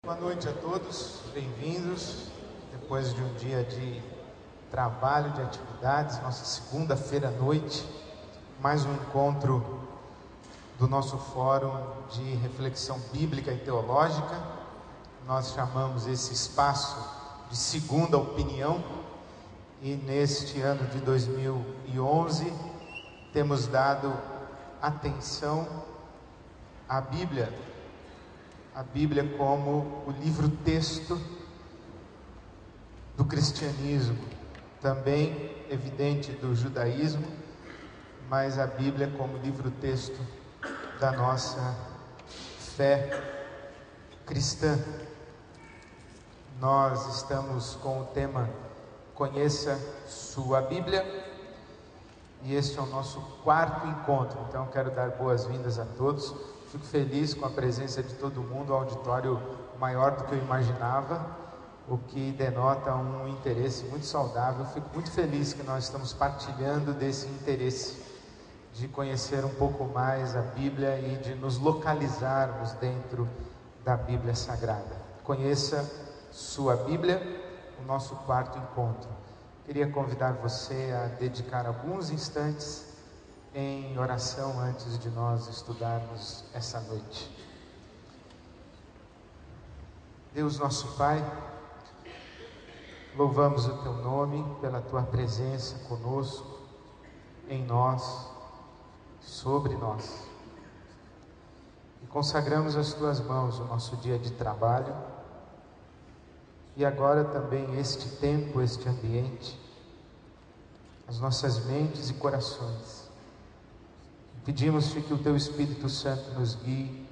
Boa noite a todos, bem-vindos. Depois de um dia de trabalho, de atividades, nossa segunda-feira à noite, mais um encontro do nosso fórum de reflexão bíblica e teológica. Nós chamamos esse espaço de segunda opinião, e neste ano de 2011 temos dado atenção à Bíblia como o livro-texto do cristianismo, também evidente do judaísmo, mas a Bíblia como livro-texto da nossa fé cristã. Nós estamos com o tema Conheça Sua Bíblia, e este é o nosso quarto encontro, então quero dar boas-vindas a todos. Fico feliz com a presença de todo mundo, um auditório maior do que eu imaginava, o que denota um interesse muito saudável. Fico muito feliz que nós estamos partilhando desse interesse de conhecer um pouco mais a Bíblia e de nos localizarmos dentro da Bíblia Sagrada. Conheça sua Bíblia, o nosso quarto encontro. Queria convidar você a dedicar alguns instantes em oração antes de nós estudarmos essa noite. Deus nosso Pai, louvamos o Teu nome pela Tua presença conosco, em nós, sobre nós, e consagramos às Tuas mãos o nosso dia de trabalho, e agora também este tempo, este ambiente, as nossas mentes e corações. Pedimos que o Teu Espírito Santo nos guie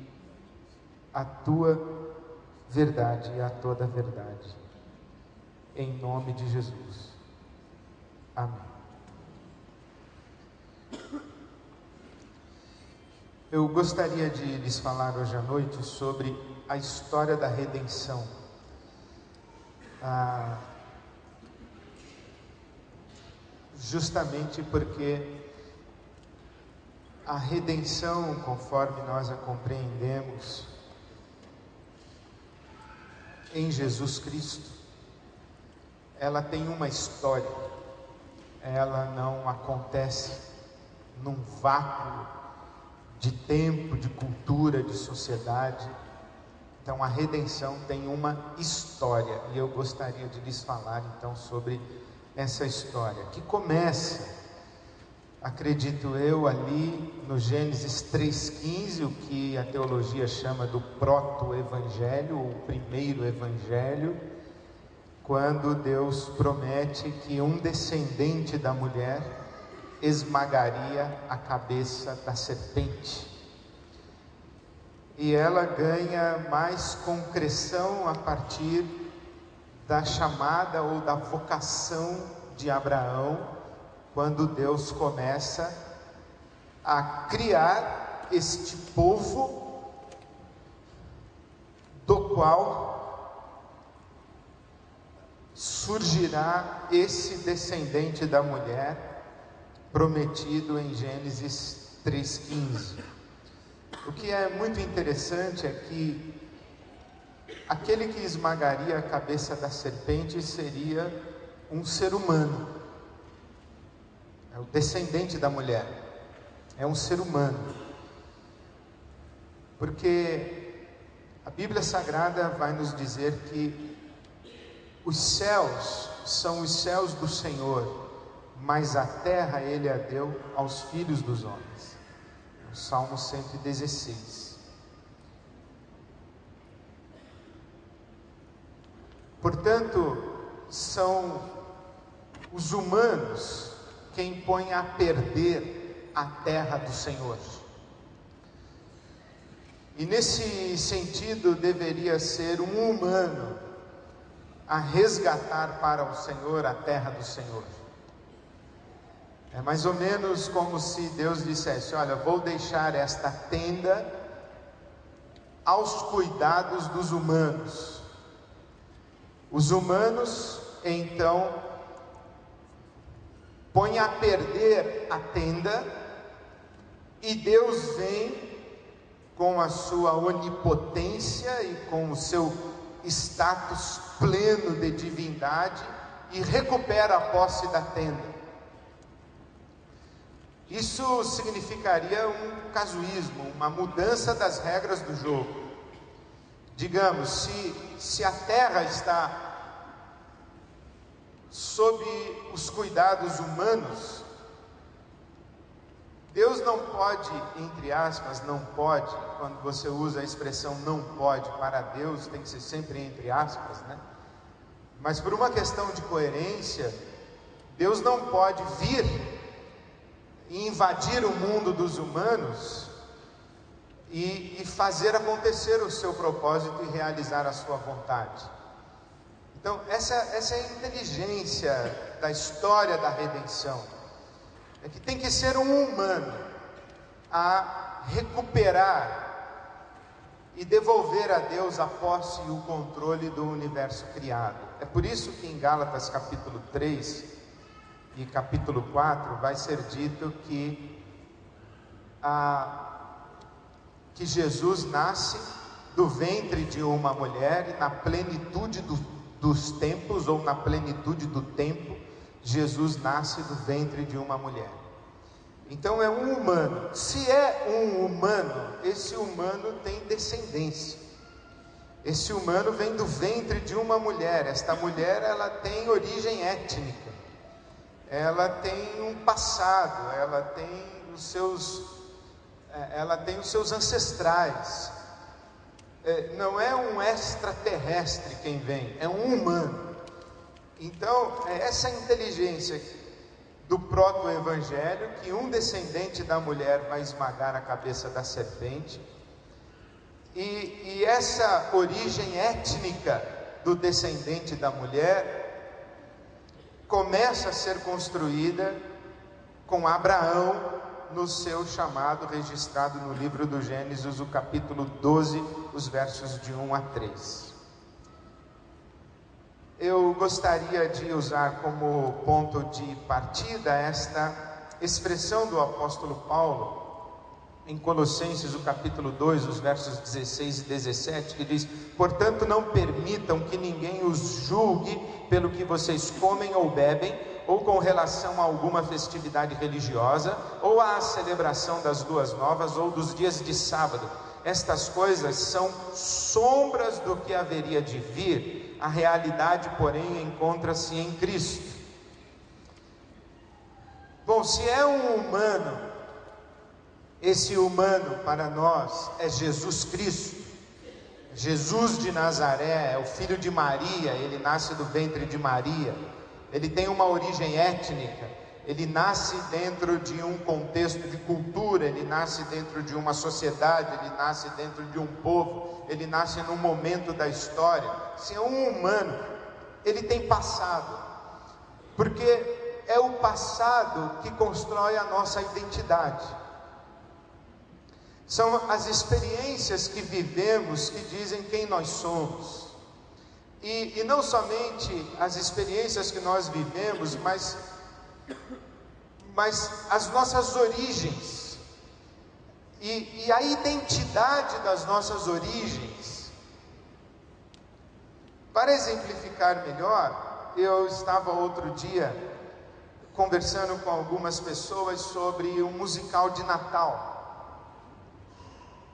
à Tua verdade e a toda a verdade. Em nome de Jesus. Amém. Eu gostaria de lhes falar hoje à noite sobre a história da redenção. Justamente porque a redenção, conforme nós a compreendemos em Jesus Cristo, ela tem uma história, ela não acontece num vácuo de tempo, de cultura, de sociedade. Então a redenção tem uma história, e eu gostaria de lhes falar então sobre essa história, que começa, acredito eu, ali no Gênesis 3,15, o que a teologia chama do proto-evangelho, ou primeiro evangelho, quando Deus promete que um descendente da mulher esmagaria a cabeça da serpente. E ela ganha mais concreção a partir da chamada ou da vocação de Abraão, quando Deus começa a criar este povo, do qual surgirá esse descendente da mulher, prometido em Gênesis 3,15. O que é muito interessante é que aquele que esmagaria a cabeça da serpente seria um ser humano. É o descendente da mulher, é um ser humano, porque a Bíblia Sagrada vai nos dizer que os céus são os céus do Senhor, mas a terra Ele a deu aos filhos dos homens. O Salmo 116. Portanto, são os humanos quem põe a perder a terra do Senhor. E nesse sentido deveria ser um humano a resgatar para o Senhor a terra do Senhor. É mais ou menos como se Deus dissesse: olha, vou deixar esta tenda aos cuidados dos humanos. Os humanos então põe a perder a tenda, e Deus vem com a sua onipotência e com o seu status pleno de divindade e recupera a posse da tenda. Isso significaria um casuísmo, uma mudança das regras do jogo. Digamos, se a terra está sob os cuidados humanos, Deus não pode, entre aspas, não pode, quando você usa a expressão não pode, para Deus tem que ser sempre entre aspas, né? Mas por uma questão de coerência, Deus não pode vir e invadir o mundo dos humanos e fazer acontecer o seu propósito e realizar a sua vontade. Então, essa é a inteligência da história da redenção. É que tem que ser um humano a recuperar e devolver a Deus a posse e o controle do universo criado. É por isso que em Gálatas capítulo 3 e capítulo 4 vai ser dito que Jesus nasce do ventre de uma mulher e na plenitude dos tempos, ou na plenitude do tempo, Jesus nasce do ventre de uma mulher. Então é um humano. Se é um humano, esse humano tem descendência. Esse humano vem do ventre de uma mulher. Esta mulher, ela tem origem étnica. Ela tem um passado, ela tem os seus ancestrais. Não é um extraterrestre quem vem, é um humano. Então, é essa inteligência do proto-evangelho, que um descendente da mulher vai esmagar a cabeça da serpente, e essa origem étnica do descendente da mulher começa a ser construída com Abraão no seu chamado registrado no livro do Gênesis, o capítulo 12, os versos de 1 a 3. Eu gostaria de usar como ponto de partida esta expressão do apóstolo Paulo em Colossenses, o capítulo 2, os versos 16 e 17, que diz: portanto não permitam que ninguém os julgue pelo que vocês comem ou bebem, ou com relação a alguma festividade religiosa, ou à celebração das luas novas, ou dos dias de sábado. Estas coisas são sombras do que haveria de vir, a realidade, porém, encontra-se em Cristo. Bom, se é um humano, esse humano para nós é Jesus Cristo. Jesus de Nazaré é o filho de Maria, ele nasce do ventre de Maria. Ele tem uma origem étnica, ele nasce dentro de um contexto de cultura, ele nasce dentro de uma sociedade, ele nasce dentro de um povo, ele nasce num momento da história. Se é um humano, ele tem passado, porque é o passado que constrói a nossa identidade. São as experiências que vivemos que dizem quem nós somos. E não somente as experiências que nós vivemos, mas as nossas origens e a identidade das nossas origens. Para exemplificar melhor, eu estava outro dia conversando com algumas pessoas sobre um musical de Natal,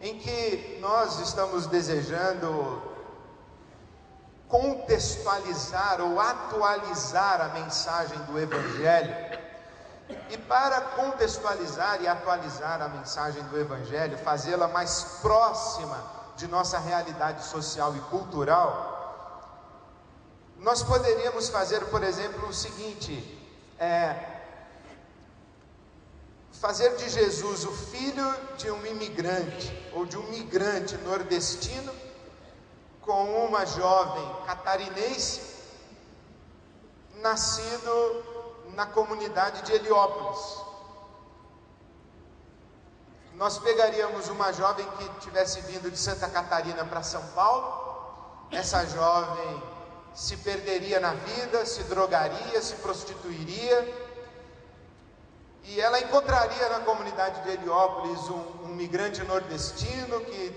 em que nós estamos desejando contextualizar ou atualizar a mensagem do Evangelho. E para contextualizar e atualizar a mensagem do Evangelho, fazê-la mais próxima de nossa realidade social e cultural, nós poderíamos fazer, por exemplo, o seguinte: fazer de Jesus o filho de um imigrante, ou de um migrante nordestino, com uma jovem catarinense, nascido na comunidade de Heliópolis. Nós pegaríamos uma jovem que tivesse vindo de Santa Catarina para São Paulo, essa jovem se perderia na vida, se drogaria, se prostituiria, e ela encontraria na comunidade de Heliópolis um migrante nordestino que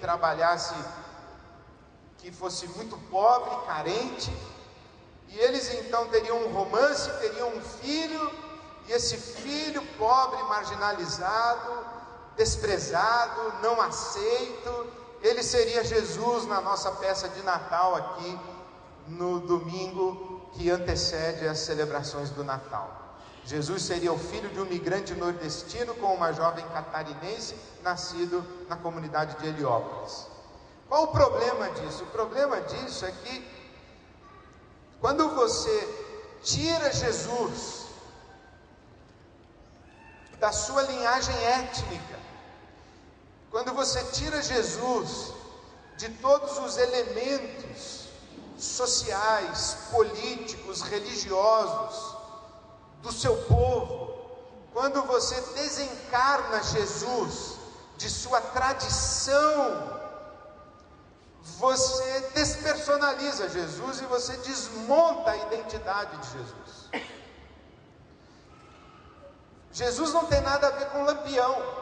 que fosse muito pobre, carente, e eles então teriam um romance, teriam um filho, e esse filho pobre, marginalizado, desprezado, não aceito, ele seria Jesus na nossa peça de Natal aqui no domingo que antecede as celebrações do Natal. Jesus seria o filho de um migrante nordestino com uma jovem catarinense, nascido na comunidade de Heliópolis. Qual o problema disso? O problema disso é que quando você tira Jesus da sua linhagem étnica, quando você tira Jesus de todos os elementos sociais, políticos, religiosos do seu povo, quando você desencarna Jesus de sua tradição, você despersonaliza Jesus e você desmonta a identidade de Jesus. Jesus não tem nada a ver com Lampião,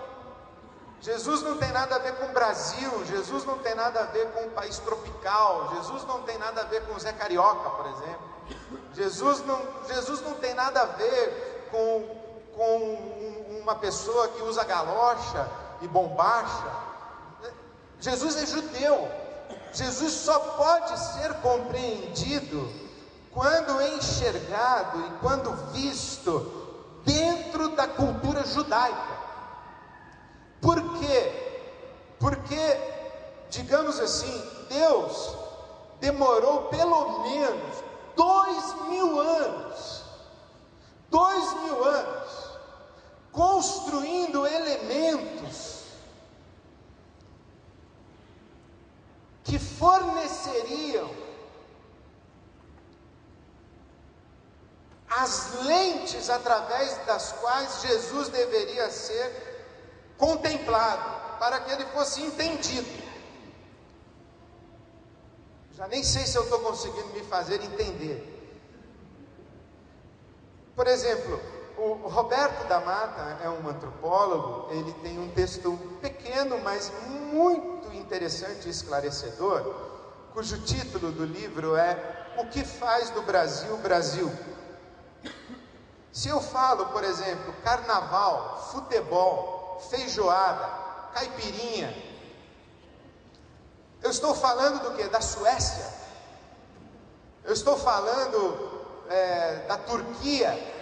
Jesus não tem nada a ver com o Brasil, Jesus não tem nada a ver com um país tropical, Jesus não tem nada a ver com o Zé Carioca, por exemplo. Jesus não tem nada a ver com uma pessoa que usa galocha e bombacha. Jesus é judeu. Jesus só pode ser compreendido quando enxergado e quando visto dentro da cultura judaica. Por quê? Porque, digamos assim, Deus demorou pelo menos 2000 anos, 2000 anos, construindo elementos que forneceriam as lentes através das quais Jesus deveria ser contemplado, para que ele fosse entendido. Já nem sei se eu estou conseguindo me fazer entender. Por exemplo, o Roberto da Mata é um antropólogo, ele tem um texto pequeno, mas muito interessante e esclarecedor, cujo título do livro é O que faz do Brasil, Brasil? Se eu falo, por exemplo, carnaval, futebol, feijoada, caipirinha, eu estou falando do que? Da Suécia? Eu estou falando da Turquia?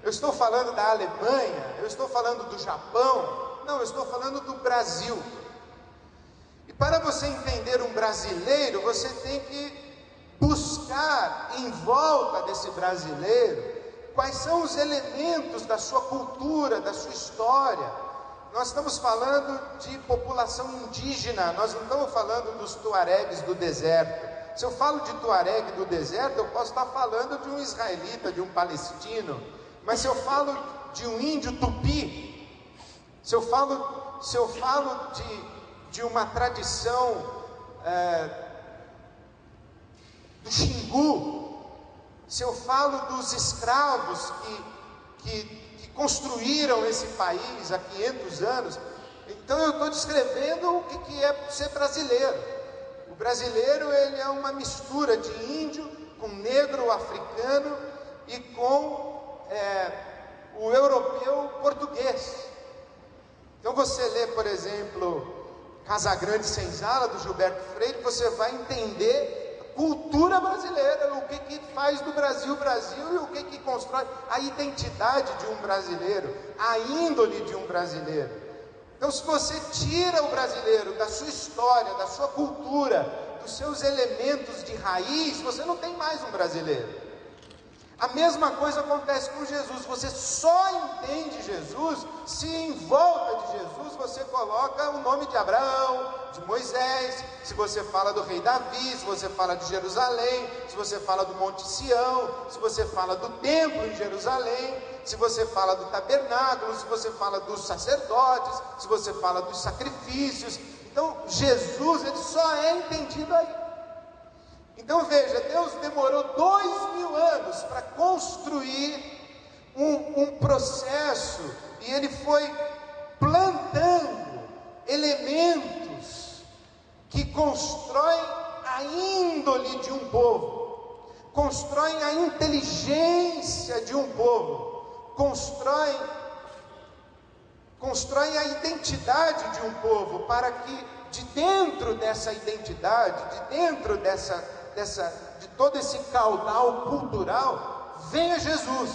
Eu estou falando da Alemanha? Eu estou falando do Japão? Não, eu estou falando do Brasil. E para você entender um brasileiro, você tem que buscar em volta desse brasileiro quais são os elementos da sua cultura, da sua história. Nós estamos falando de população indígena, nós não estamos falando dos tuaregues do deserto. Se eu falo de tuaregue do deserto, eu posso estar falando de um israelita, de um palestino. Mas se eu falo de um índio tupi, se eu falo de uma tradição do Xingu, se eu falo dos escravos que construíram esse país há 500 anos, então eu estou descrevendo o que é ser brasileiro. O brasileiro, ele é uma mistura de índio com negro africano e com o europeu português. Então você lê, por exemplo, Casagrande Senzala, do Gilberto Freire, você vai entender cultura brasileira, o que faz do Brasil Brasil e o que constrói a identidade de um brasileiro, a índole de um brasileiro. Então, se você tira o brasileiro da sua história, da sua cultura, dos seus elementos de raiz, você não tem mais um brasileiro. A mesma coisa acontece com Jesus. Você só entende Jesus se em volta de Jesus você coloca o nome de Abraão, de Moisés, se você fala do rei Davi, se você fala de Jerusalém, se você fala do Monte Sião, se você fala do templo em Jerusalém, se você fala do tabernáculo, se você fala dos sacerdotes, se você fala dos sacrifícios. Então Jesus, ele só é entendido aí. Então veja, Deus demorou 2000 anos para construir um processo, e Ele foi plantando elementos que constroem a índole de um povo, constroem a inteligência de um povo, constroem a identidade de um povo, para que de dentro dessa identidade, de dentro de todo esse caudal cultural, venha Jesus.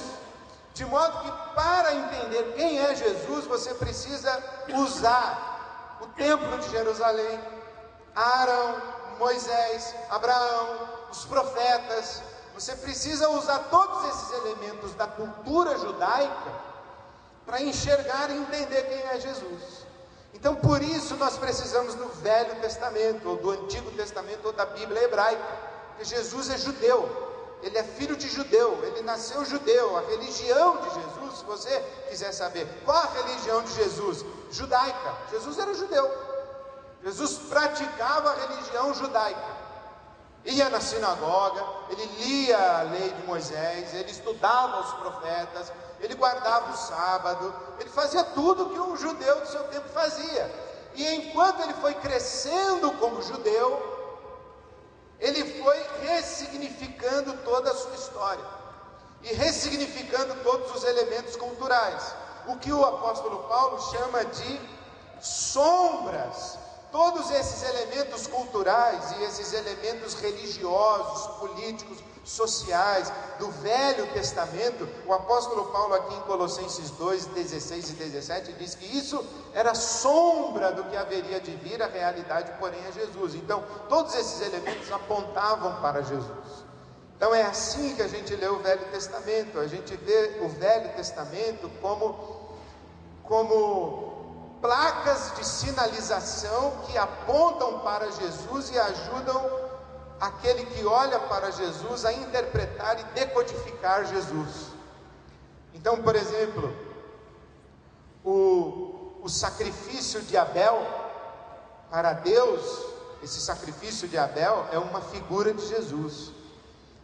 De modo que, para entender quem é Jesus, você precisa usar o templo de Jerusalém, Arão, Moisés, Abraão, os profetas. Você precisa usar todos esses elementos da cultura judaica para enxergar e entender quem é Jesus. Então, por isso nós precisamos do Velho Testamento, ou do Antigo Testamento, ou da Bíblia hebraica, porque Jesus é judeu. Ele é filho de judeu, ele nasceu judeu. A religião de Jesus, se você quiser saber qual a religião de Jesus, judaica. Jesus era judeu. Jesus praticava a religião judaica. Ia na sinagoga, ele lia a lei de Moisés, ele estudava os profetas, ele guardava o sábado, ele fazia tudo que um judeu do seu tempo fazia. E enquanto ele foi crescendo como judeu, ele foi ressignificando toda a sua história e ressignificando todos os elementos culturais, o que o apóstolo Paulo chama de sombras. Todos esses elementos culturais e esses elementos religiosos, políticos, sociais do Velho Testamento, o apóstolo Paulo aqui em Colossenses 2, 16 e 17 diz que isso era sombra do que haveria de vir, a realidade porém é Jesus. Então todos esses elementos apontavam para Jesus. Então é assim que a gente lê o Velho Testamento. A gente vê o Velho Testamento como placas de sinalização que apontam para Jesus e ajudam aquele que olha para Jesus a interpretar e decodificar Jesus. Então, por exemplo, o sacrifício de Abel para Deus, esse sacrifício de Abel é uma figura de Jesus.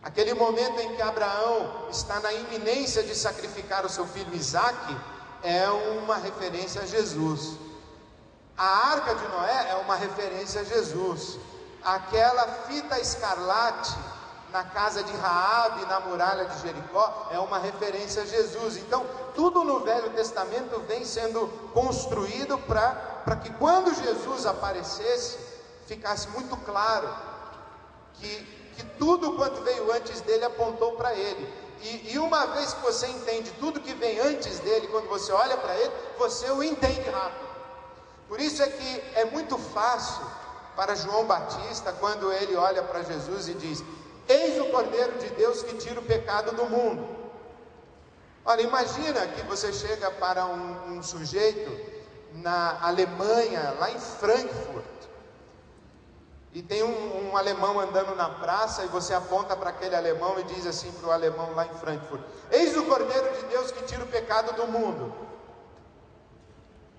Aquele momento em que Abraão está na iminência de sacrificar o seu filho Isaque é uma referência a Jesus. A arca de Noé é uma referência a Jesus. Aquela fita escarlate na casa de Raabe, na muralha de Jericó, é uma referência a Jesus. Então, tudo no Velho Testamento vem sendo construído para que quando Jesus aparecesse, ficasse muito claro que tudo quanto veio antes dele apontou para ele. E uma vez que você entende tudo que vem antes dele, quando você olha para ele, você o entende rápido. Por isso é que é muito fácil para João Batista, quando ele olha para Jesus e diz: eis o Cordeiro de Deus que tira o pecado do mundo. Olha, imagina que você chega para um sujeito na Alemanha, lá em Frankfurt, e tem um alemão andando na praça, e você aponta para aquele alemão e diz assim para o alemão lá em Frankfurt: eis o Cordeiro de Deus que tira o pecado do mundo.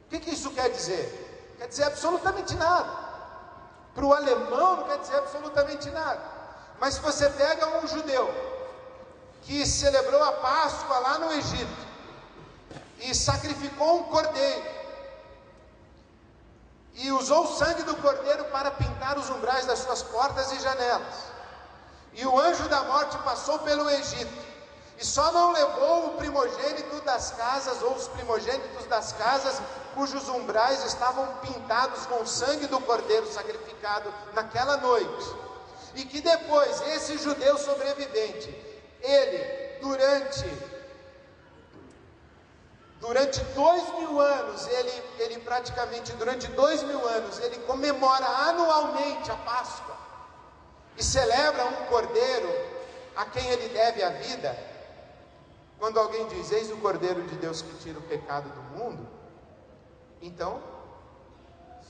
O que isso quer dizer? Quer dizer absolutamente nada. Para o alemão não quer dizer absolutamente nada. Mas se você pega um judeu que celebrou a Páscoa lá no Egito e sacrificou um cordeiro e usou o sangue do cordeiro para pintar os umbrais das suas portas e janelas, e o anjo da morte passou pelo Egito e só não levou o primogênito das casas, ou os primogênitos das casas cujos umbrais estavam pintados com o sangue do cordeiro sacrificado naquela noite, e que depois esse judeu sobrevivente, ele durante 2000 anos, ele praticamente durante 2000 anos, ele comemora anualmente a Páscoa, e celebra um cordeiro a quem ele deve a vida. Quando alguém diz: eis o Cordeiro de Deus que tira o pecado do mundo, então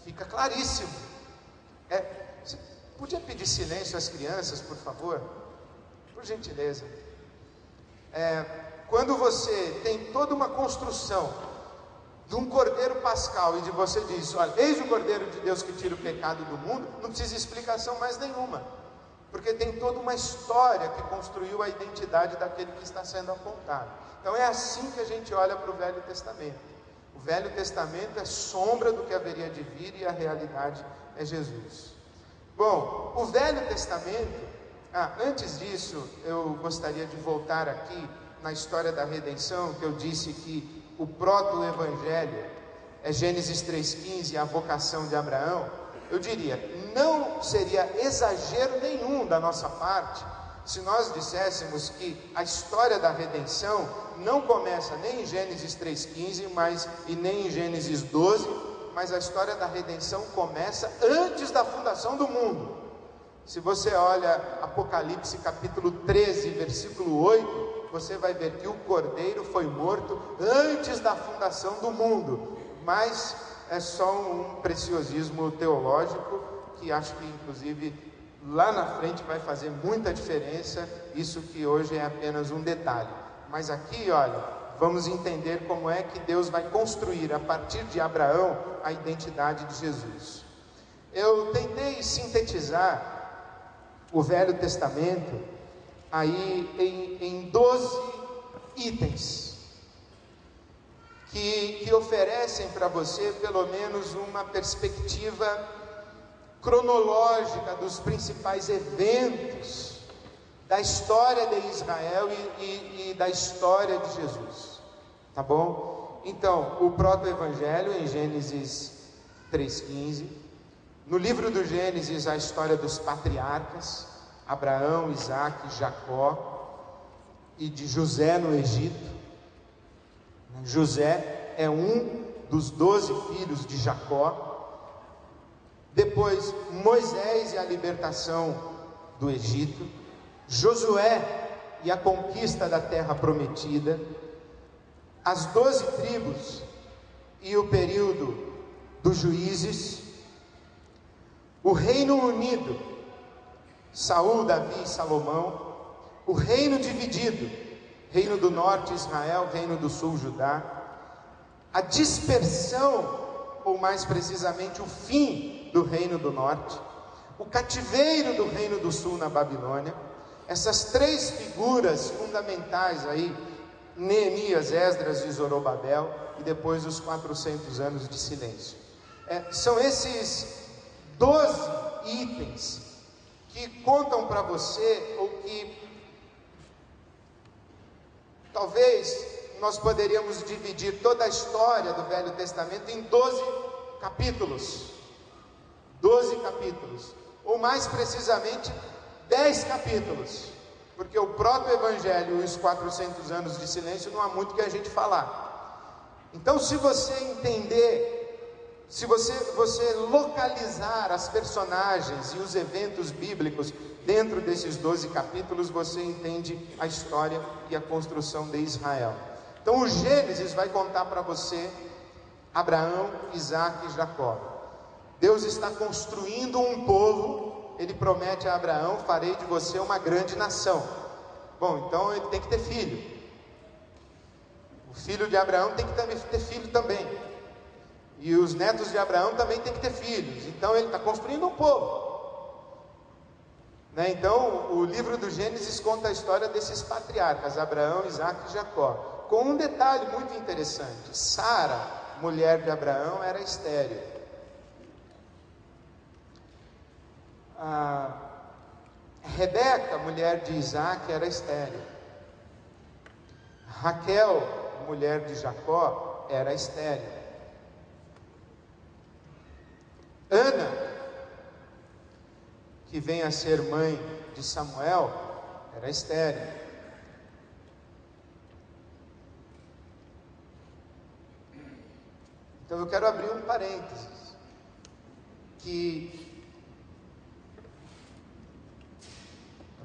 fica claríssimo. Você podia pedir silêncio às crianças, por favor? Por gentileza. Quando você tem toda uma construção de um cordeiro pascal, e de você diz: olha, eis o Cordeiro de Deus que tira o pecado do mundo, não precisa explicação mais nenhuma, porque tem toda uma história que construiu a identidade daquele que está sendo apontado. Então é assim que a gente olha para o Velho Testamento. O Velho Testamento é sombra do que haveria de vir, e a realidade é Jesus. Bom, o Velho Testamento, antes disso, eu gostaria de voltar aqui na história da redenção, que eu disse que o proto-evangelho é Gênesis 3,15, a vocação de Abraão. Eu diria, não seria exagero nenhum da nossa parte se nós disséssemos que a história da redenção não começa nem em Gênesis 3,15, e nem em Gênesis 12, mas a história da redenção começa antes da fundação do mundo. Se você olha Apocalipse capítulo 13, versículo 8, você vai ver que o Cordeiro foi morto antes da fundação do mundo, mas é só um preciosismo teológico, que acho que inclusive lá na frente vai fazer muita diferença, isso que hoje é apenas um detalhe. Mas aqui, olha, vamos entender como é que Deus vai construir a partir de Abraão a identidade de Jesus. Eu tentei sintetizar o Velho Testamento aí em 12 itens que oferecem para você pelo menos uma perspectiva cronológica dos principais eventos da história de Israel e da história de Jesus, tá bom? Então, o proto-evangelho em Gênesis 3,15, no livro do Gênesis a história dos patriarcas, Abraão, Isaac, Jacó, e de José no Egito. José é um dos 12 filhos de Jacó. Depois Moisés e a libertação do Egito, Josué e a conquista da terra prometida, as 12 tribos e o período dos juízes, o reino unido, Saul, Davi e Salomão, o reino dividido, reino do norte Israel, reino do sul Judá, a dispersão, ou mais precisamente o fim do reino do norte, o cativeiro do reino do sul na Babilônia. Essas três figuras fundamentais aí, Neemias, Esdras e Zorobabel, e depois os 400 anos de silêncio. São esses 12 itens que contam para você, ou que talvez nós poderíamos dividir toda a história do Velho Testamento em 12 capítulos. 12 capítulos, ou mais precisamente 10 capítulos, porque o proto-evangelho e os 400 anos de silêncio não há muito que a gente falar. Então, se você entender, se você localizar as personagens e os eventos bíblicos dentro desses 12 capítulos, você entende a história e a construção de Israel. Então, o Gênesis vai contar para você Abraão, Isaac e Jacó. Deus está construindo um povo. Ele promete a Abraão: farei de você uma grande nação. Bom, então ele tem que ter filho. O filho de Abraão tem que ter filho também. E os netos de Abraão também tem que ter filhos. Então ele está construindo um povo, né? Então o livro do Gênesis conta a história desses patriarcas, Abraão, Isaac e Jacó, com um detalhe muito interessante: Sara, mulher de Abraão, era estéril. Rebeca, mulher de Isaac, era estéril. Raquel, mulher de Jacó, era estéril. Ana, que vem a ser mãe de Samuel, era estéril. Então eu quero abrir um parênteses, que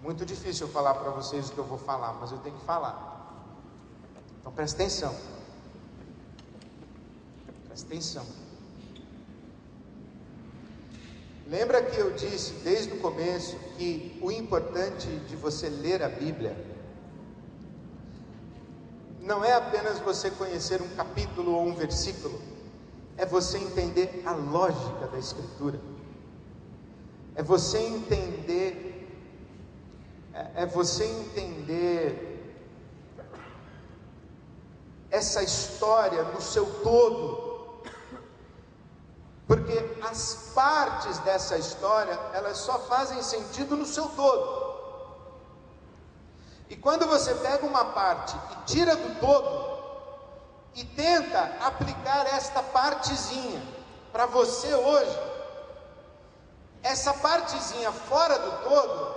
muito difícil eu falar para vocês o que eu vou falar, mas eu tenho que falar. Então presta atenção. Presta atenção. Lembra que eu disse desde o começo que o importante de você ler a Bíblia não é apenas você conhecer um capítulo ou um versículo, é você entender a lógica da Escritura, é você entender essa história no seu todo, porque as partes dessa história, elas só fazem sentido no seu todo. E quando você pega uma parte e tira do todo, e tenta aplicar esta partezinha para você hoje, essa partezinha fora do todo,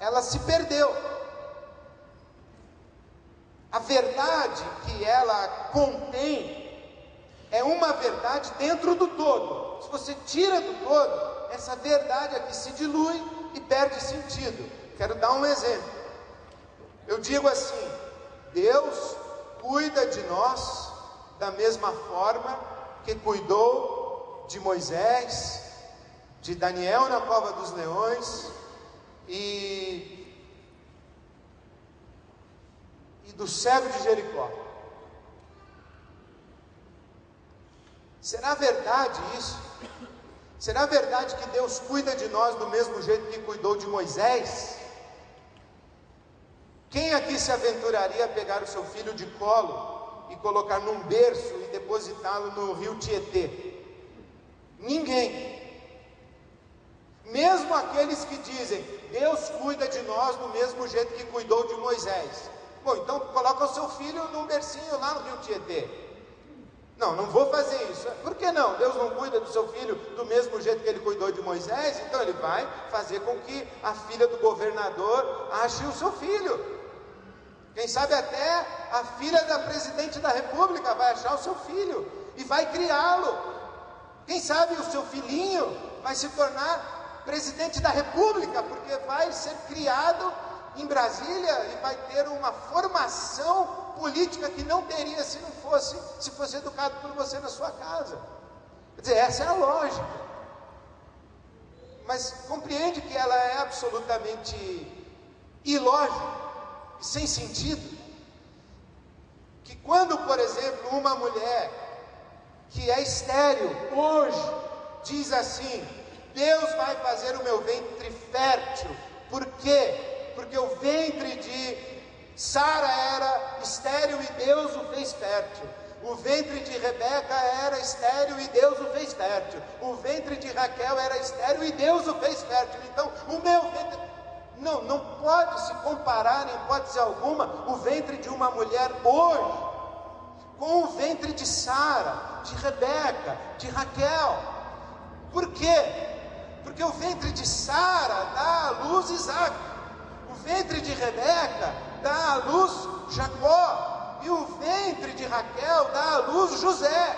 ela se perdeu. A verdade que ela contém é uma verdade dentro do todo. Se você tira do todo, essa verdade aqui se dilui e perde sentido. Quero dar um exemplo. Eu digo assim: Deus cuida de nós da mesma forma que cuidou de Moisés, de Daniel na cova dos leões e do cego de Jericó. Será verdade isso? Será verdade que Deus cuida de nós do mesmo jeito que cuidou de Moisés? Quem aqui se aventuraria a pegar o seu filho de colo e colocar num berço e depositá-lo no rio Tietê? Ninguém. Mesmo aqueles que dizem, Deus cuida de nós do mesmo jeito que cuidou de Moisés. Bom, então coloca o seu filho num bercinho lá no rio Tietê. Não, não vou fazer isso. Por que não? Deus não cuida do seu filho do mesmo jeito que ele cuidou de Moisés? Então ele vai fazer com que a filha do governador ache o seu filho. Quem sabe até a filha da presidente da república vai achar o seu filho e vai criá-lo. Quem sabe o seu filhinho vai se tornar presidente da república, porque vai ser criado em Brasília e vai ter uma formação política que não teria se fosse educado por você na sua casa. Quer dizer, essa é a lógica. Mas compreende que ela é absolutamente ilógica, sem sentido. Que quando, por exemplo, uma mulher que é estéril hoje diz assim: Deus vai fazer o meu ventre fértil. Por quê? Porque o ventre de Sara era estéril e Deus o fez fértil. O ventre de Rebeca era estéril e Deus o fez fértil. O ventre de Raquel era estéril e Deus o fez fértil. Então, o meu ventre... Não pode se comparar em hipótese alguma o ventre de uma mulher hoje com o ventre de Sara, de Rebeca, de Raquel. Por quê? Porque o ventre de Sara dá à luz Isaac, o ventre de Rebeca dá à luz Jacó, e o ventre de Raquel dá à luz José.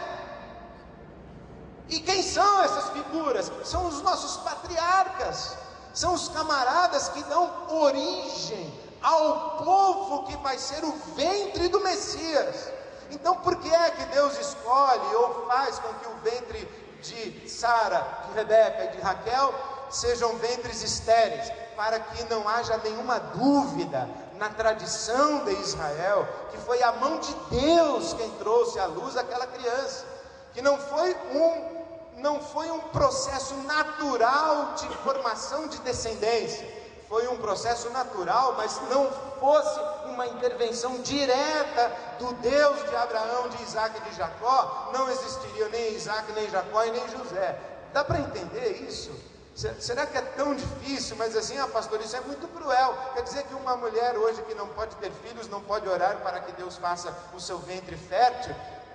E quem são essas figuras? São os nossos patriarcas, são os camaradas que dão origem ao povo que vai ser o ventre do Messias. Então por que é que Deus escolhe ou faz com que o ventre de Sara, de Rebeca e de Raquel sejam ventres estéreis? Para que não haja nenhuma dúvida na tradição de Israel, que foi a mão de Deus quem trouxe à luz aquela criança, que não foi um processo natural de formação de descendência, foi um processo natural, mas não fosse uma intervenção direta do Deus de Abraão, de Isaac e de Jacó, não existiria nem Isaac, nem Jacó e nem José. Dá para entender isso? Será que é tão difícil? Mas assim, pastor, isso é muito cruel. Quer dizer que uma mulher hoje que não pode ter filhos, não pode orar para que Deus faça o seu ventre fértil?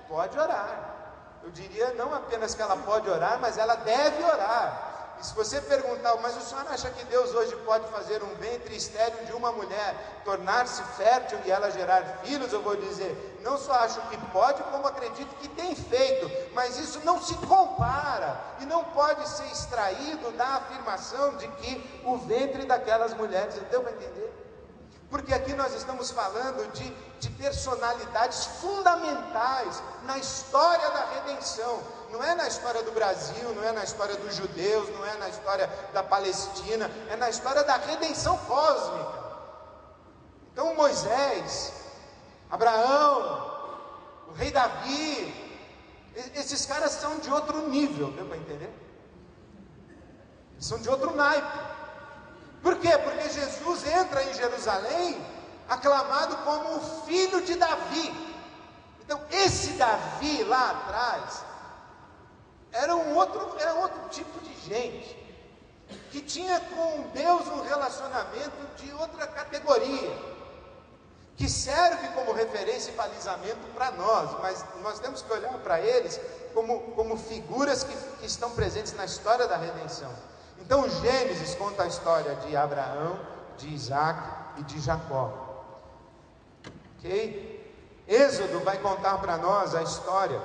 Pode orar. Eu diria não apenas que ela pode orar, mas ela deve orar. E se você perguntar, mas o senhor acha que Deus hoje pode fazer um ventre estéril de uma mulher tornar-se fértil e ela gerar filhos? Eu vou dizer, não só acho que pode, como acredito que tem feito, mas isso não se compara e não pode ser extraído da afirmação de que o ventre daquelas mulheres, deu para entender? Porque aqui nós estamos falando de personalidades fundamentais na história da redenção. Não é na história do Brasil, não é na história dos judeus, não é na história da Palestina, é na história da redenção cósmica. Então Moisés, Abraão, o rei Davi, esses caras são de outro nível, deu para entender? São de outro naipe. Por quê? Porque Jesus entra em Jerusalém aclamado como o filho de Davi. Então esse Davi lá atrás era outro tipo de gente, que tinha com Deus um relacionamento de outra categoria, que serve como referência e balizamento para nós, mas nós temos que olhar para eles como figuras que estão presentes na história da redenção. Então Gênesis conta a história de Abraão, de Isaac e de Jacó, ok? Êxodo vai contar para nós a história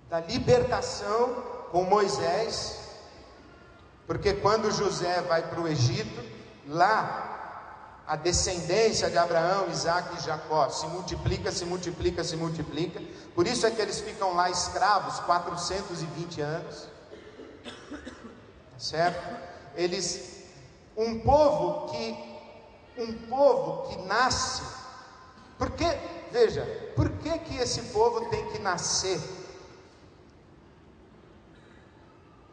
da libertação com Moisés, porque quando José vai para o Egito, lá a descendência de Abraão, Isaac e Jacó se multiplica, por isso é que eles ficam lá escravos 420 anos, certo? Um povo que nasce, porque, veja, por que esse povo tem que nascer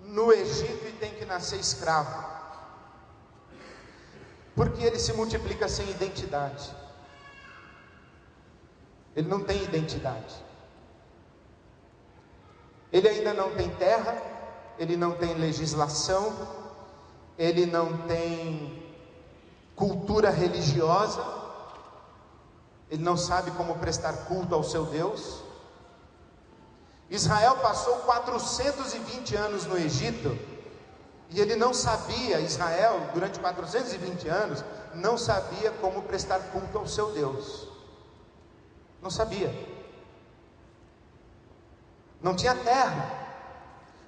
no Egito e tem que nascer escravo? Porque ele se multiplica sem identidade. Ele não tem identidade. Ele ainda não tem terra, ele não tem legislação, ele não tem cultura religiosa, ele não sabe como prestar culto ao seu Deus. Israel passou 420 anos no Egito, e ele não sabia, Israel, durante 420 anos, não sabia como prestar culto ao seu Deus. Não sabia. Não tinha terra.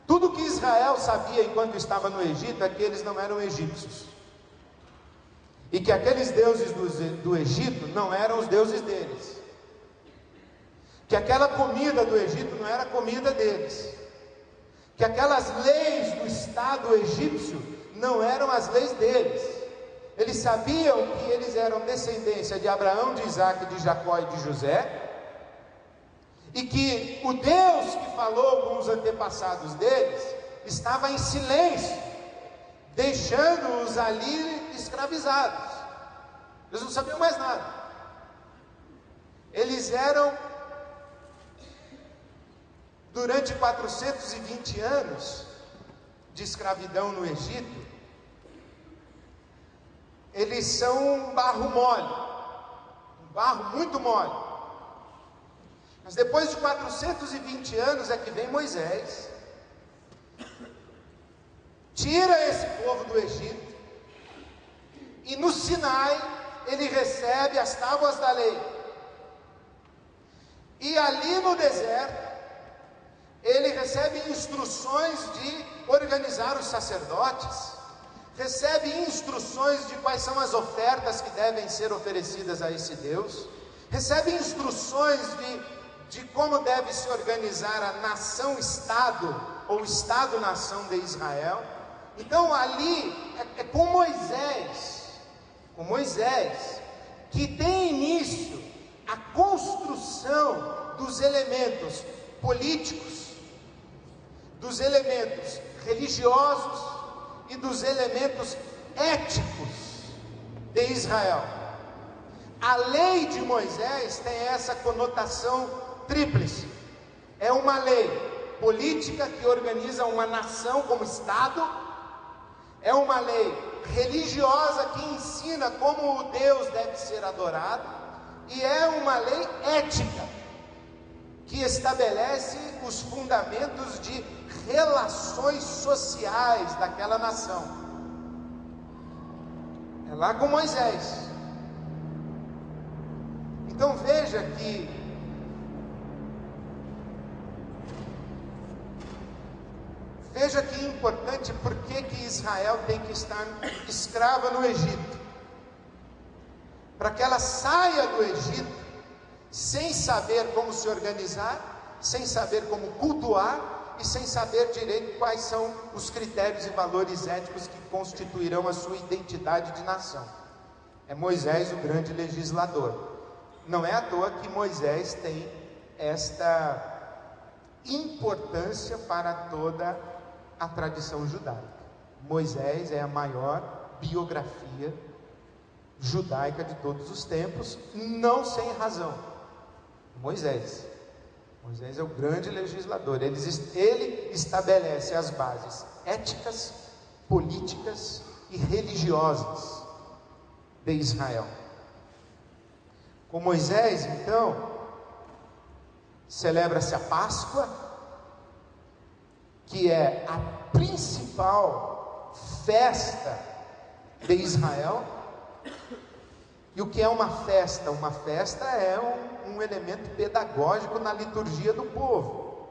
Tudo que Israel sabia enquanto estava no Egito é que eles não eram egípcios. E que aqueles deuses do Egito não eram os deuses deles. Que aquela comida do Egito não era a comida deles. Que aquelas leis do Estado egípcio não eram as leis deles. Eles sabiam que eles eram descendência de Abraão, de Isaac, de Jacó e de José, e que o Deus que falou com os antepassados deles estava em silêncio, deixando-os ali escravizados. Eles não sabiam mais nada. Eles eram, durante 420 anos de escravidão no Egito, eles são um barro mole, um barro muito mole. Mas depois de 420 anos é que vem Moisés, tira esse povo do Egito, e no Sinai ele recebe as tábuas da lei, e ali no deserto ele recebe instruções de organizar os sacerdotes, recebe instruções de quais são as ofertas que devem ser oferecidas a esse Deus, recebe instruções de como deve se organizar a nação-estado, ou Estado-nação de Israel. Então ali é com Moisés, que tem início a construção dos elementos políticos, dos elementos religiosos e dos elementos éticos de Israel. A lei de Moisés tem essa conotação tríplice. É uma lei política que organiza uma nação como Estado, é uma lei religiosa que ensina como o Deus deve ser adorado, e é uma lei ética que estabelece os fundamentos de relações sociais daquela nação. É lá com Moisés. Então veja que é importante, porque que Israel tem que estar escrava no Egito, para que ela saia do Egito sem saber como se organizar, sem saber como cultuar e sem saber direito quais são os critérios e valores éticos que constituirão a sua identidade de nação. É Moisés o grande legislador. Não é à toa que Moisés tem esta importância para toda a tradição judaica. Moisés é a maior biografia judaica de todos os tempos, não sem razão. Moisés. Moisés é o grande legislador. Ele estabelece as bases éticas, políticas e religiosas de Israel. Com Moisés, então, celebra-se a Páscoa, que é a principal festa de Israel. E o que é uma festa? Uma festa é um elemento pedagógico na liturgia do povo.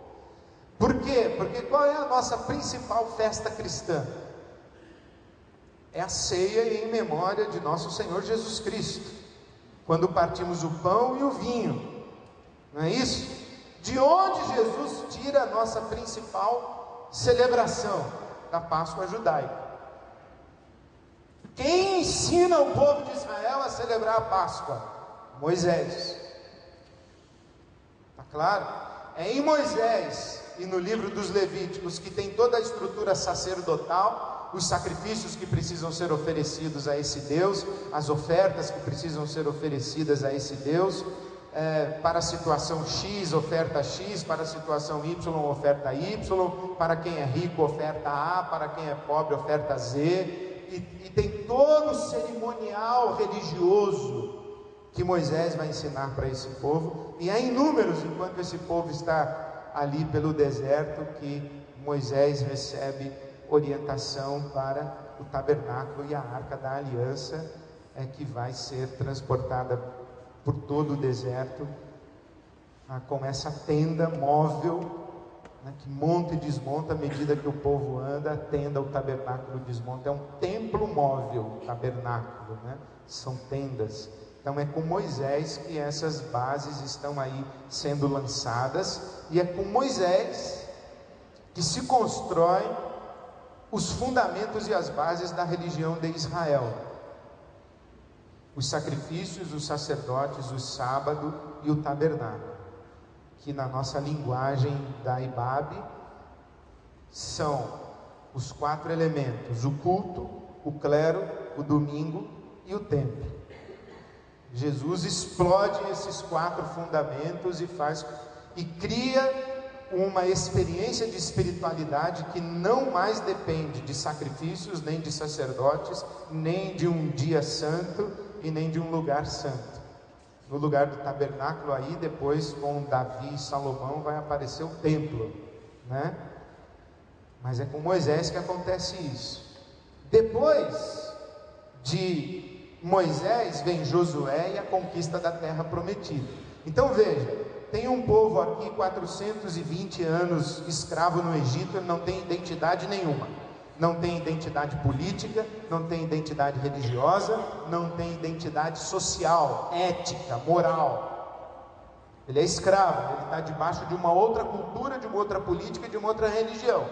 Por quê? Porque qual é a nossa principal festa cristã? É a ceia em memória de nosso Senhor Jesus Cristo, quando partimos o pão e o vinho, não é isso? De onde Jesus tira a nossa principal celebração? Da Páscoa judaica. Quem ensina o povo de Israel a celebrar a Páscoa? Moisés. Está claro? É em Moisés e no livro dos Levíticos que tem toda a estrutura sacerdotal, os sacrifícios que precisam ser oferecidos a esse Deus, as ofertas que precisam ser oferecidas a esse Deus, para a situação X, oferta X, para a situação Y, oferta Y, para quem é rico, oferta A, para quem é pobre, oferta Z. E tem todo o cerimonial religioso que Moisés vai ensinar para esse povo, e há inúmeros, enquanto esse povo está ali pelo deserto, que Moisés recebe orientação para o tabernáculo e a arca da aliança, que vai ser transportada por todo o deserto, com essa tenda móvel, que monta e desmonta à medida que o povo anda. A tenda, o tabernáculo desmonta, é um templo móvel, tabernáculo, são tendas. Então é com Moisés que essas bases estão aí sendo lançadas, e é com Moisés que se constrói os fundamentos e as bases da religião de Israel: os sacrifícios, os sacerdotes, o sábado e o tabernáculo, que na nossa linguagem da IBAB são os 4 elementos: o culto, o clero, o domingo e o templo. Jesus explode esses 4 fundamentos e cria uma experiência de espiritualidade que não mais depende de sacrifícios, nem de sacerdotes, nem de um dia santo e nem de um lugar santo. No lugar do tabernáculo, aí depois com Davi e Salomão vai aparecer o templo, Mas é com Moisés que acontece isso. Depois de Moisés vem Josué e a conquista da terra prometida. Então veja, tem um povo aqui 420 anos escravo no Egito, ele não tem identidade nenhuma. Não tem identidade política, não tem identidade religiosa, não tem identidade social, ética, moral. Ele é escravo, ele está debaixo de uma outra cultura, de uma outra política, de uma outra religião.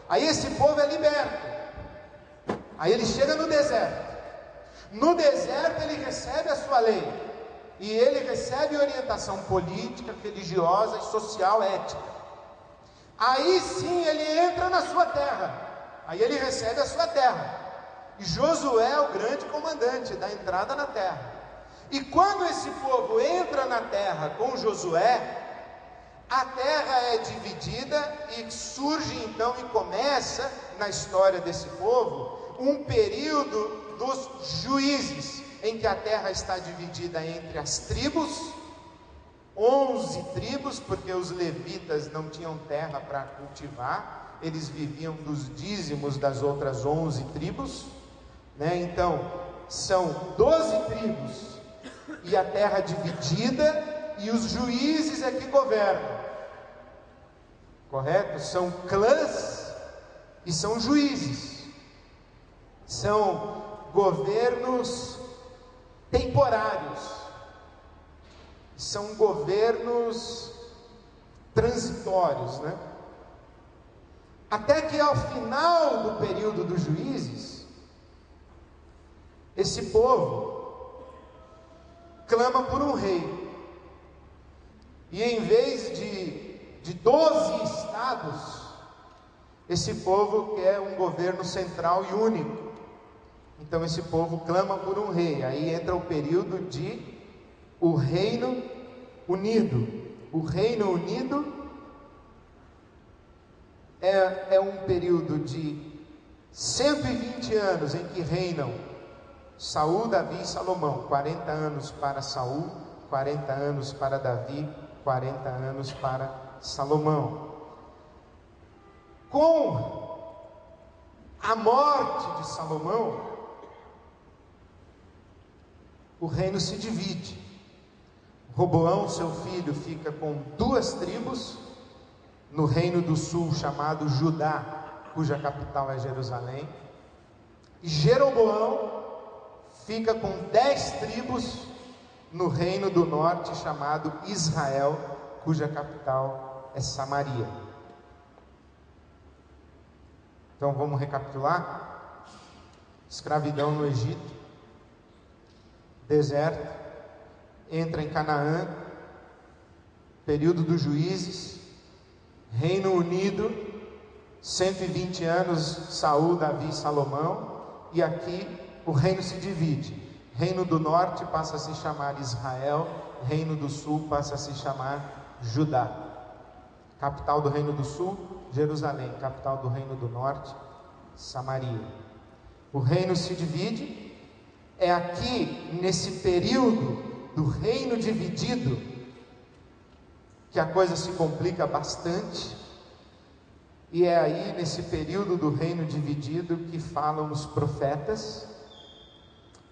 Aí esse povo é liberto. Aí ele chega no deserto. No deserto ele recebe a sua lei, e ele recebe orientação política, religiosa e social, ética. Aí sim ele entra na sua terra. Aí ele recebe a sua terra, e Josué é o grande comandante da entrada na terra. E quando esse povo entra na terra com Josué, a terra é dividida, e surge então e começa na história desse povo um período dos juízes, em que a terra está dividida entre as tribos, 11 tribos, porque os levitas não tinham terra para cultivar, eles viviam dos dízimos das outras 11 tribos, Então, são 12 tribos, e a terra dividida, e os juízes é que governam, correto? São clãs e são juízes, são governos temporários, são governos transitórios, Até que ao final do período dos juízes, esse povo clama por um rei, e em vez de 12 estados, esse povo quer um governo central e único. Então esse povo clama por um rei. Aí entra o período de o Reino Unido, O Reino Unido é um período de 120 anos em que reinam Saul, Davi e Salomão. 40 anos para Saul, 40 anos para Davi, 40 anos para Salomão. Com a morte de Salomão, o reino se divide. Roboão, seu filho, fica com 2 tribos no reino do sul, chamado Judá, cuja capital é Jerusalém. E Jeroboão fica com 10 tribos no reino do norte, chamado Israel, cuja capital é Samaria. Então vamos recapitular: escravidão no Egito, deserto, entra em Canaã, período dos juízes, Reino Unido, 120 anos, Saul, Davi e Salomão, e aqui o reino se divide. Reino do norte passa a se chamar Israel, Reino do sul passa a se chamar Judá. Capital do Reino do sul, Jerusalém. Capital do Reino do norte, Samaria. O reino se divide. É aqui, nesse período do reino dividido, que a coisa se complica bastante. E é aí, nesse período do reino dividido, que falam os profetas.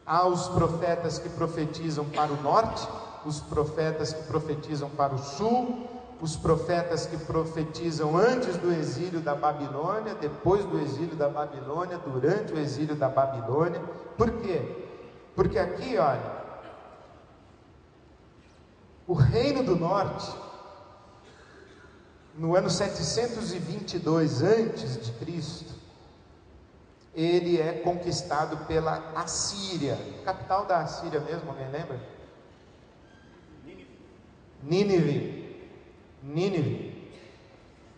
Há os profetas que profetizam para o norte, os profetas que profetizam para o sul, os profetas que profetizam antes do exílio da Babilônia, depois do exílio da Babilônia, durante o exílio da Babilônia. Por quê? Porque aqui, olha, o reino do norte, no ano 722 antes de Cristo, ele é conquistado pela Assíria. Capital da Assíria mesmo, alguém lembra? Nínive.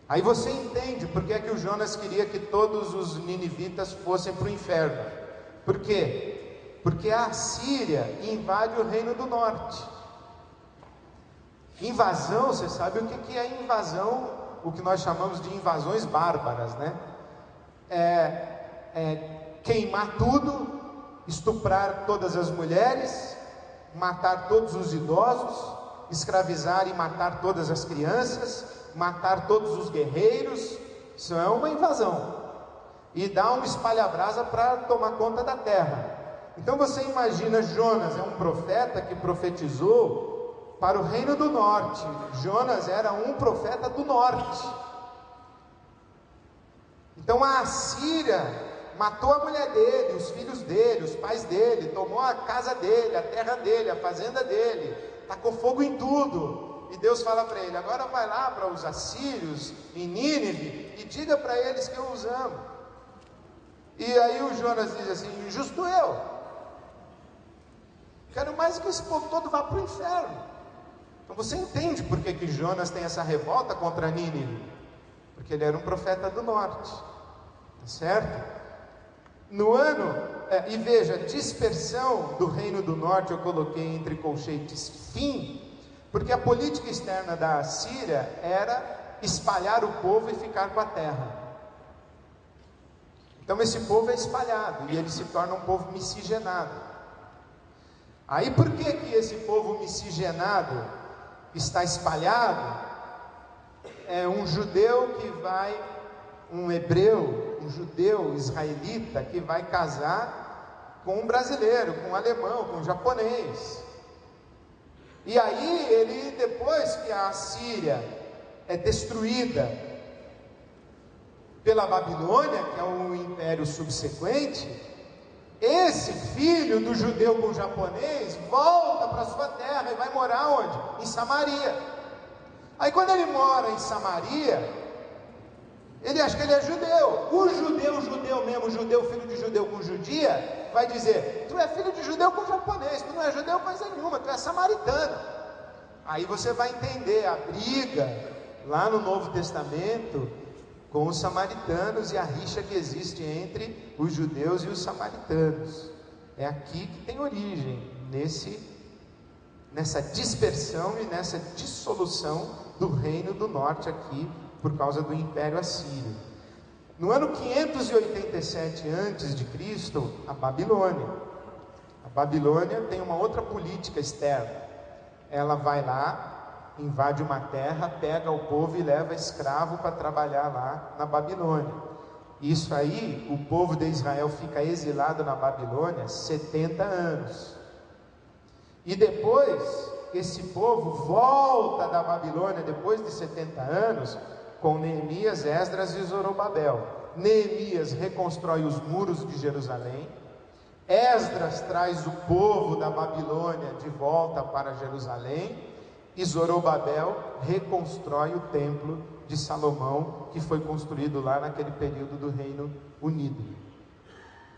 Aí você entende por que é que o Jonas queria que todos os ninivitas fossem para o inferno. Por quê? Porque a Assíria invade o reino do norte. Invasão, você sabe o que é invasão? O que nós chamamos de invasões bárbaras, né? Queimar tudo, estuprar todas as mulheres, matar todos os idosos, escravizar e matar todas as crianças, matar todos os guerreiros. Isso é uma invasão, e dá uma espalha-brasa para tomar conta da terra. Então você imagina, Jonas é um profeta que profetizou para o reino do norte. Jonas era um profeta do norte. Então a Assíria matou a mulher dele, os filhos dele, os pais dele, tomou a casa dele, a terra dele, a fazenda dele, tacou fogo em tudo. E Deus fala para ele: agora vai lá para os assírios em Nínive e diga para eles que eu os amo. E aí o Jonas diz assim: justo eu, quero mais que esse povo todo vá para o inferno. Então você entende por que Jonas tem essa revolta contra Nínive? Porque ele era um profeta do norte, tá certo? No ano, e veja, dispersão do reino do norte eu coloquei entre colchetes fim, porque a política externa da Assíria era espalhar o povo e ficar com a terra. Então esse povo é espalhado e ele se torna um povo miscigenado. Aí por que esse povo miscigenado está espalhado? É um judeu que vai, um hebreu, um judeu israelita que vai casar com um brasileiro, com um alemão, com um japonês. E aí ele, depois que a Assíria é destruída pela Babilônia, que é um império subsequente, esse filho do judeu com o japonês volta para sua terra e vai morar onde? Em Samaria. Aí quando ele mora em Samaria, ele acha que ele é judeu. O judeu mesmo, judeu, filho de judeu com judia, vai dizer: tu é filho de judeu com japonês, tu não é judeu coisa nenhuma, tu é samaritano. Aí você vai entender a briga lá no Novo Testamento com os samaritanos e a rixa que existe entre os judeus e os samaritanos. É aqui que tem origem, nessa dispersão e nessa dissolução do reino do norte aqui, por causa do Império Assírio. No ano 587 a.C., a Babilônia tem uma outra política externa. Ela vai lá, invade uma terra, pega o povo e leva escravo para trabalhar lá na Babilônia. Isso aí, o povo de Israel fica exilado na Babilônia 70 anos. E depois, esse povo volta da Babilônia, depois de 70 anos, com Neemias, Esdras e Zorobabel. Neemias reconstrói os muros de Jerusalém. Esdras traz o povo da Babilônia de volta para Jerusalém. E Zorobabel reconstrói o templo de Salomão, que foi construído lá naquele período do Reino Unido.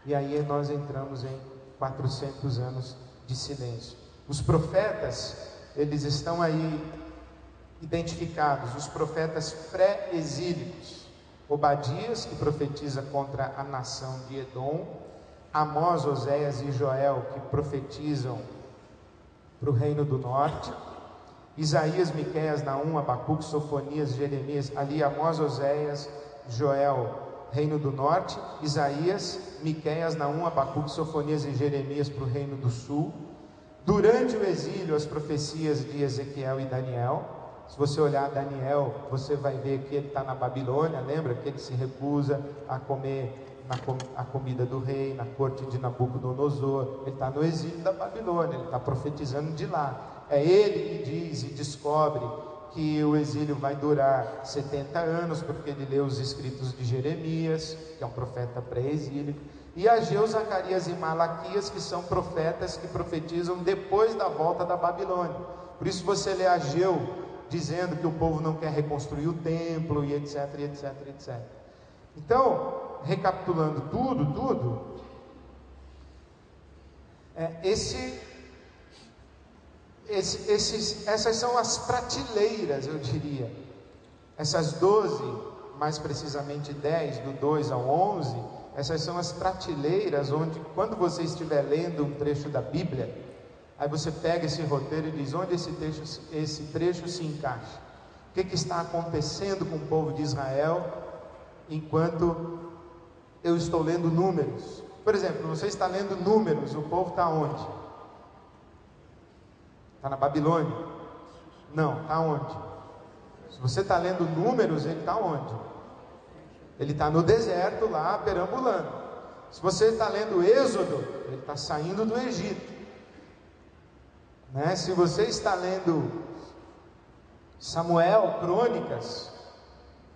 E aí nós entramos em 400 anos de silêncio. Os profetas, eles estão aí identificados, os profetas pré-exílicos. Obadias, que profetiza contra a nação de Edom. Amós, Oséias e Joel, que profetizam para o reino do norte. Isaías, Miqueias, Naum, Abacuque, Sofonias, Jeremias. Ali Amós, Oséias, Joel, reino do norte. Isaías, Miqueias, Naum, Abacuque, Sofonias e Jeremias para o reino do sul. Durante o exílio, as profecias de Ezequiel e Daniel. Se você olhar Daniel, você vai ver que ele está na Babilônia. Lembra que ele se recusa a comer a comida do rei, na corte de Nabucodonosor. Ele está no exílio da Babilônia, ele está profetizando de lá. É ele que diz e descobre que o exílio vai durar 70 anos, porque ele lê os escritos de Jeremias, que é um profeta pré-exílico, e Ageu, Zacarias e Malaquias, que são profetas que profetizam depois da volta da Babilônia. Por isso você lê Ageu dizendo que o povo não quer reconstruir o templo, e etc, etc, etc. Então, recapitulando tudo, essas são as prateleiras, eu diria. Essas 12, mais precisamente 10, do 2 ao 11, essas são as prateleiras onde, quando você estiver lendo um trecho da Bíblia, aí você pega esse roteiro e diz onde esse trecho se encaixa. O que está acontecendo com o povo de Israel enquanto eu estou lendo Números? Por exemplo, você está lendo Números, o povo está onde? Está na Babilônia? Não, está onde? Se você está lendo Números, ele está onde? Ele está no deserto lá, perambulando. Se você está lendo Êxodo, ele está saindo do Egito, né? Se você está lendo Samuel, Crônicas,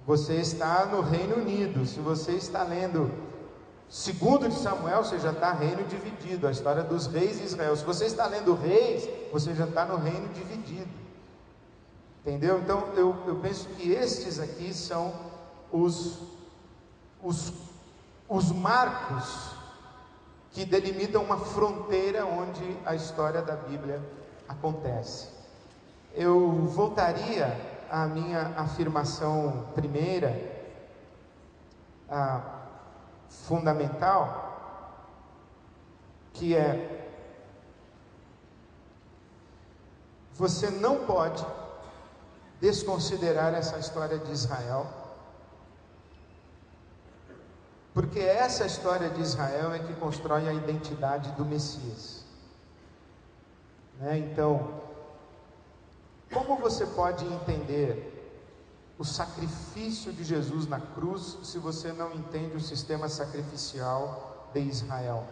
você está no Reino Unido. Se você está lendo Segundo de Samuel, você já está reino dividido, a história dos reis de Israel. Se você está lendo Reis, você já está no reino dividido. Entendeu? Então eu penso que estes aqui são os marcos que delimitam uma fronteira onde a história da Bíblia acontece. Eu voltaria à minha afirmação primeira, fundamental, que é: você não pode desconsiderar essa história de Israel, porque essa história de Israel é que constrói a identidade do Messias, né? Então, como você pode entender o sacrifício de Jesus na cruz se você não entende o sistema sacrificial de Israel?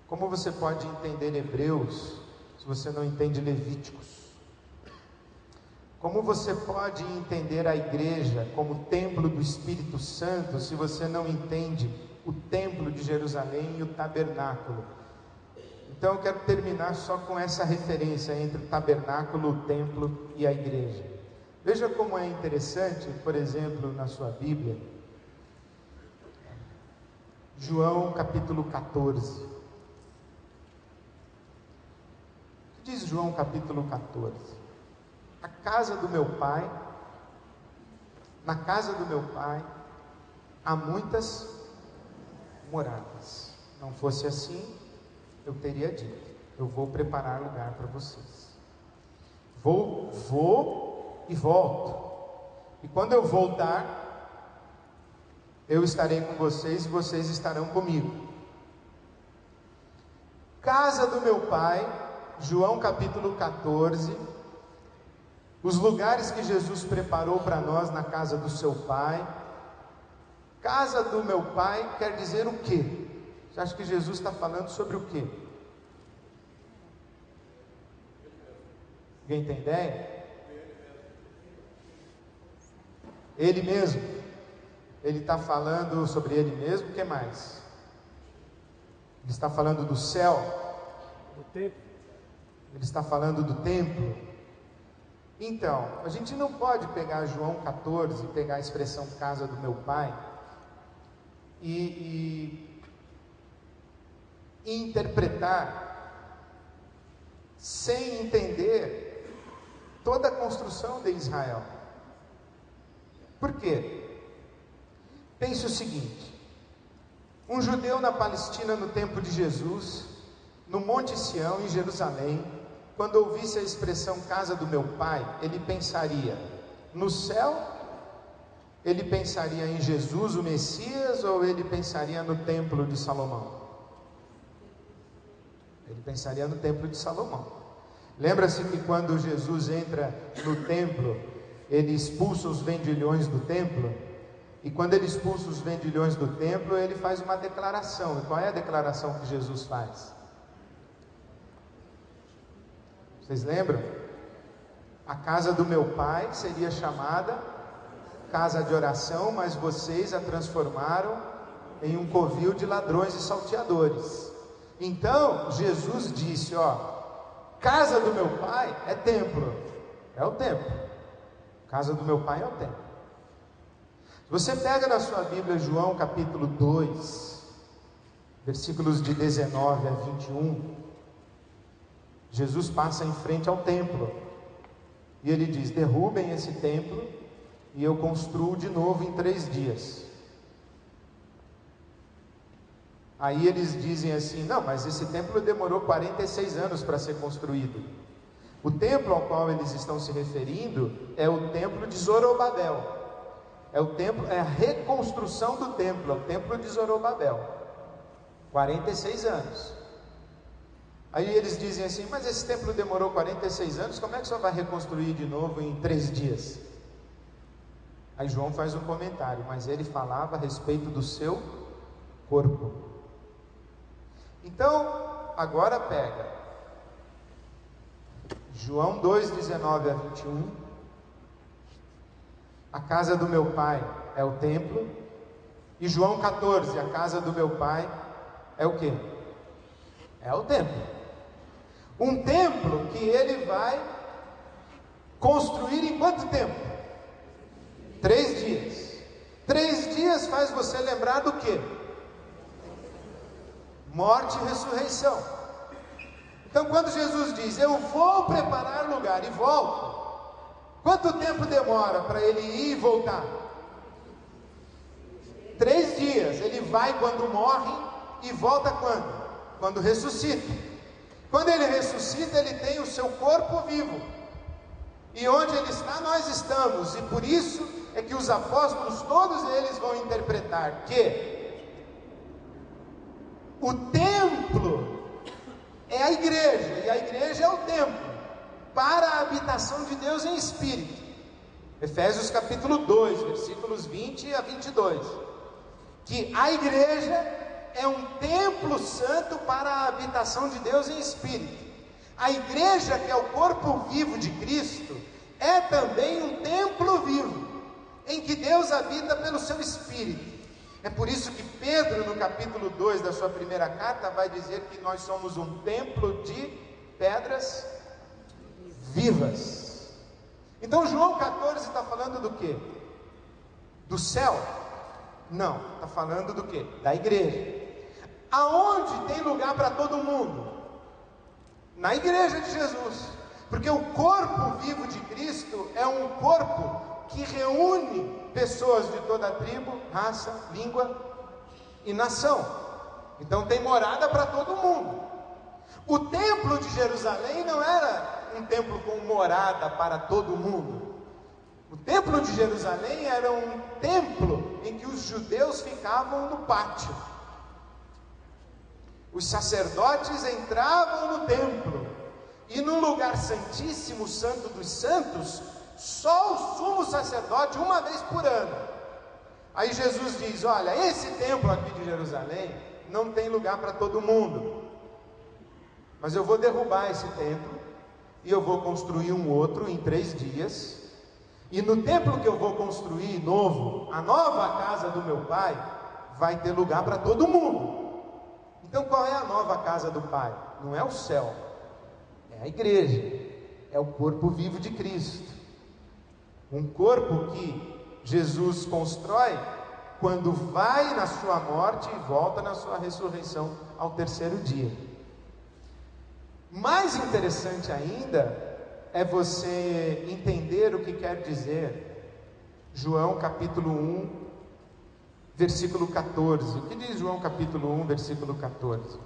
Como você pode entender Hebreus se você não entende Levíticos? Como você pode entender a igreja como templo do Espírito Santo se você não entende o templo de Jerusalém e o tabernáculo? Então eu quero terminar só com essa referência entre o tabernáculo, o templo e a igreja. Veja como é interessante, por exemplo, na sua Bíblia, João capítulo 14. O que diz João capítulo 14? A casa do meu pai, na casa do meu pai há muitas moradas. Não fosse assim, eu teria dito: eu vou preparar lugar para vocês. Vou e volto. E quando eu voltar, eu estarei com vocês e vocês estarão comigo. Casa do meu Pai, João capítulo 14. Os lugares que Jesus preparou para nós na casa do seu Pai. Casa do meu Pai quer dizer o quê? Você acha que Jesus está falando sobre o quê? Alguém tem ideia? Ele mesmo. Ele está falando sobre ele mesmo. O que mais? Ele está falando do céu. Do templo. Ele está falando do templo. Então, a gente não pode pegar João 14, pegar a expressão casa do meu Pai e interpretar sem entender toda a construção de Israel. Por quê? Pense o seguinte: um judeu na Palestina no tempo de Jesus, no Monte Sião, em Jerusalém, quando ouvisse a expressão casa do meu Pai, ele pensaria no céu? Ele pensaria em Jesus, o Messias, ou ele pensaria no templo de Salomão? Ele pensaria no templo de Salomão. Lembra-se que quando Jesus entra no templo, ele expulsa os vendilhões do templo? E quando ele expulsa os vendilhões do templo, ele faz uma declaração. E qual é a declaração que Jesus faz? Vocês lembram? A casa do meu Pai seria chamada casa de oração, mas vocês a transformaram em um covil de ladrões e salteadores. Então, Jesus disse, casa do meu Pai é templo. É o templo. Casa do meu Pai é o templo. Se você pega na sua Bíblia João capítulo 2, versículos de 19 a 21, Jesus passa em frente ao templo, e ele diz, derrubem esse templo, e eu construo de novo em 3 dias. Aí eles dizem assim, não, mas esse templo demorou 46 anos para ser construído. O templo ao qual eles estão se referindo é o templo de Zorobabel. É a reconstrução do templo, é o templo de Zorobabel. 46 anos. Aí eles dizem assim, mas esse templo demorou 46 anos, como é que só vai reconstruir de novo em 3 dias? Aí João faz um comentário, mas ele falava a respeito do seu corpo. Então, agora pega João 2, 19 a 21. A casa do meu Pai é o templo. E João 14, a casa do meu Pai é o quê? É o templo. Um templo que ele vai construir em quanto tempo? 3 dias. 3 dias faz você lembrar do quê? Morte e ressurreição. Então quando Jesus diz, eu vou preparar lugar e volto, quanto tempo demora para ele ir e voltar? 3 dias. Ele vai quando morre e volta quando? Quando ressuscita. Quando ele ressuscita, ele tem o seu corpo vivo. E onde ele está, nós estamos. E por isso é que os apóstolos, todos eles vão interpretar que o templo é a igreja, e a igreja é o templo para a habitação de Deus em espírito. Efésios capítulo 2, versículos 20 a 22. Que a igreja é um templo santo para a habitação de Deus em espírito. A igreja, que é o corpo vivo de Cristo, é também um templo vivo, em que Deus habita pelo seu espírito. É por isso que Pedro, no capítulo 2 da sua primeira carta, vai dizer que nós somos um templo de pedras vivas. Então João 14 está falando do quê? Do céu? Não, está falando do quê? Da igreja. Aonde tem lugar para todo mundo? Na igreja de Jesus. Porque o corpo vivo de Cristo é um corpo que reúne pessoas de toda a tribo, raça, língua e nação. Então tem morada para todo mundo. O templo de Jerusalém não era um templo com morada para todo mundo. O templo de Jerusalém era um templo em que os judeus ficavam no pátio. Os sacerdotes entravam no templo, e no lugar santíssimo, santo dos santos, só o sumo sacerdote uma vez por ano. Aí Jesus diz: olha, esse templo aqui de Jerusalém não tem lugar para todo mundo, mas eu vou derrubar esse templo e eu vou construir um outro em 3 dias, e no templo que eu vou construir novo, a nova casa do meu pai, vai ter lugar para todo mundo. Então qual é a nova casa do pai? Não é o céu, é a igreja, é o corpo vivo de Cristo, um corpo que Jesus constrói quando vai na sua morte e volta na sua ressurreição ao 3º dia. Mais interessante ainda é você entender o que quer dizer João capítulo 1, versículo 14. O que diz João capítulo 1, versículo 14?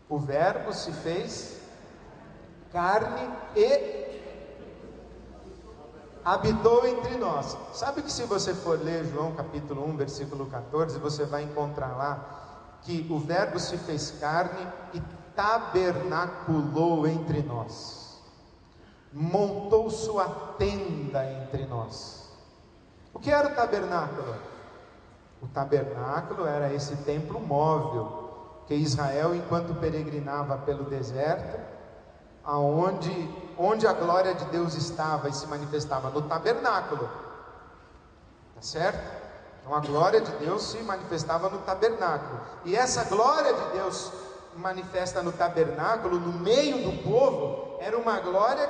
O verbo se fez carne e habitou entre nós. Sabe que se você for ler João capítulo 1, versículo 14, você vai encontrar lá que o verbo se fez carne e tabernaculou entre nós, montou sua tenda entre nós. O que era o tabernáculo? O tabernáculo era esse templo móvel que Israel, enquanto peregrinava pelo deserto, onde a glória de Deus estava e se manifestava no tabernáculo, tá certo? Então a glória de Deus se manifestava no tabernáculo, e essa glória de Deus manifesta no tabernáculo, no meio do povo, era uma glória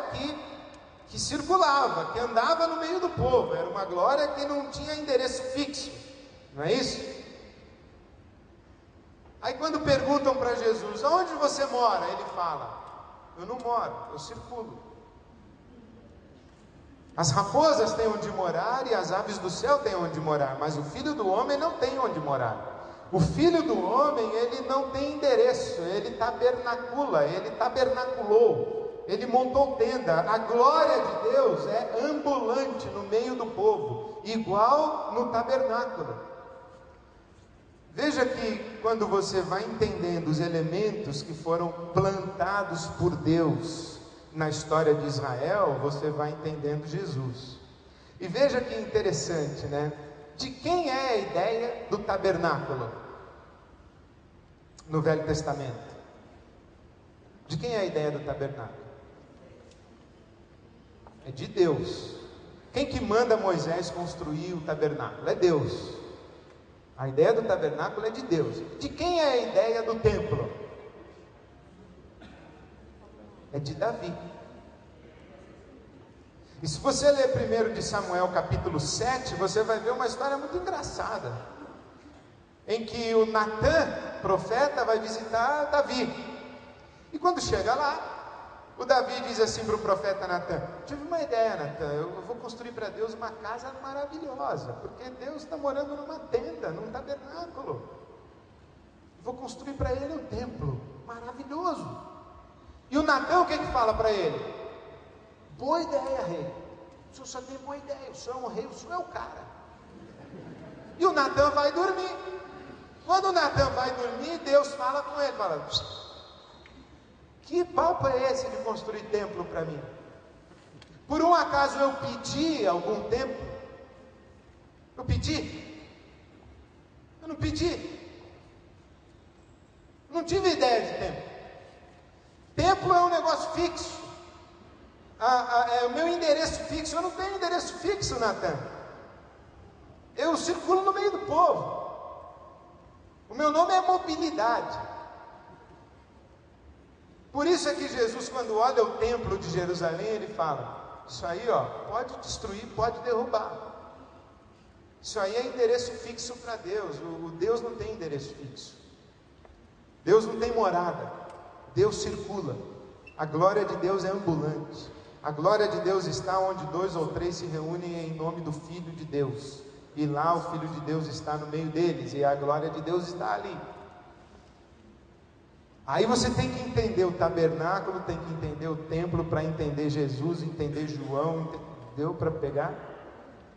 que circulava, que andava no meio do povo, era uma glória que não tinha endereço fixo, não é isso? Aí quando perguntam para Jesus: aonde você mora? Ele fala: eu não moro, eu circulo. As raposas têm onde morar e as aves do céu têm onde morar, mas o Filho do Homem não tem onde morar. O Filho do Homem, ele não tem endereço, ele tabernacula, ele tabernaculou, ele montou tenda. A glória de Deus é ambulante no meio do povo, igual no tabernáculo. Veja que quando você vai entendendo os elementos que foram plantados por Deus na história de Israel, você vai entendendo Jesus. E veja que interessante, né? De quem é a ideia do tabernáculo no Velho Testamento? De quem é a ideia do tabernáculo? É de Deus. Quem que manda Moisés construir o tabernáculo? É Deus. A ideia do tabernáculo é de Deus. De quem é a ideia do templo? É de Davi. E se você ler 1 de Samuel capítulo 7, você vai ver uma história muito engraçada, em que o Natã, profeta, vai visitar Davi. E quando chega lá, o Davi diz assim para o profeta Natã: tive uma ideia, Natã, eu vou construir para Deus uma casa maravilhosa, porque Deus está morando numa tenda, num tabernáculo. Vou construir para Ele um templo maravilhoso. E o Natã, o que fala para ele? Boa ideia, rei. O senhor só tem boa ideia, o senhor é um rei, o senhor é o cara. E o Natã vai dormir. Quando o Natã vai dormir, Deus fala com ele, fala: que papo é esse de construir templo para mim? Por um acaso eu pedi algum templo? Eu pedi? Eu não pedi. Não tive ideia de templo. Templo é um negócio fixo. É o meu endereço fixo. Eu não tenho endereço fixo, Natã. Eu circulo no meio do povo. O meu nome é mobilidade. Por isso é que Jesus, quando olha o templo de Jerusalém, ele fala: isso aí, ó, pode destruir, pode derrubar. Isso aí é endereço fixo para Deus. O Deus não tem endereço fixo. Deus não tem morada. Deus circula. A glória de Deus é ambulante. A glória de Deus está onde 2 ou 3 se reúnem em nome do Filho de Deus. E lá o Filho de Deus está no meio deles, e a glória de Deus está ali. Aí você tem que entender o tabernáculo, tem que entender o templo para entender Jesus, entender João, deu para pegar?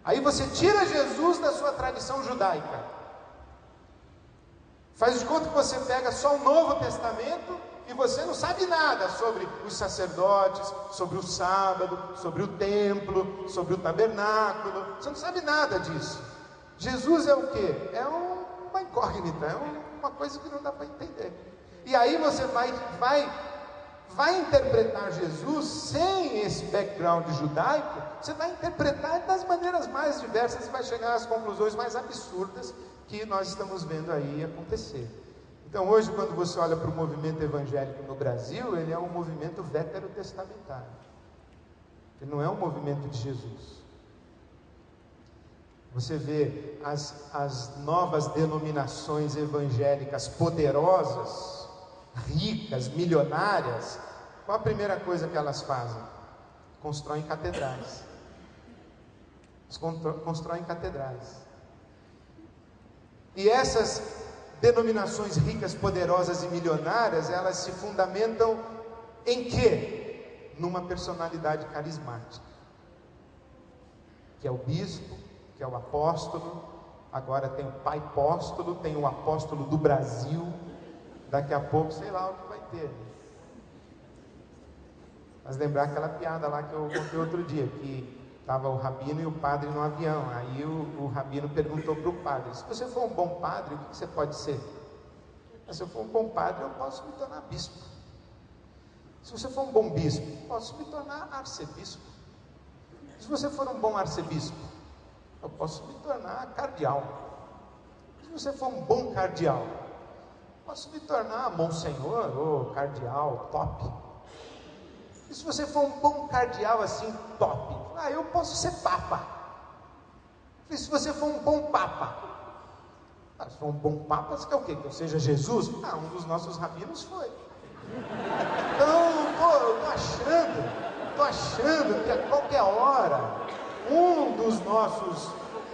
Aí você tira Jesus da sua tradição judaica, faz de conta que você pega só o Novo Testamento e você não sabe nada sobre os sacerdotes, sobre o sábado, sobre o templo, sobre o tabernáculo, você não sabe nada disso. Jesus é o quê? É uma incógnita, é uma coisa que não dá para entender. E aí você vai interpretar Jesus sem esse background judaico, você vai interpretar das maneiras mais diversas e vai chegar às conclusões mais absurdas que nós estamos vendo aí acontecer. Então hoje, quando você olha para o movimento evangélico no Brasil, ele é um movimento veterotestamentário, ele não é um movimento de Jesus. Você vê as novas denominações evangélicas poderosas, ricas, milionárias, qual a primeira coisa que elas fazem? Constroem catedrais. Constroem catedrais. E essas denominações ricas, poderosas e milionárias, elas se fundamentam em quê? Numa personalidade carismática, que é o bispo, que é o apóstolo. Agora tem o pai apóstolo, tem o apóstolo do Brasil. Daqui a pouco, sei lá o que vai ter. Mas lembrar aquela piada lá que eu contei outro dia, que estava o rabino e o padre no avião. Aí o rabino perguntou para o padre: se você for um bom padre, o que você pode ser? Se eu for um bom padre, eu posso me tornar bispo. Se você for um bom bispo, eu posso me tornar arcebispo. Se você for um bom arcebispo, eu posso me tornar cardeal. Se você for um bom cardeal, posso me tornar monsenhor ou cardeal top. E se você for um bom cardeal assim, top, eu posso ser papa. E se você for um bom papa, se for um bom papa, você quer o quê? Que eu seja Jesus? Um dos nossos rabinos foi. Então, eu estou achando que a qualquer hora, um dos nossos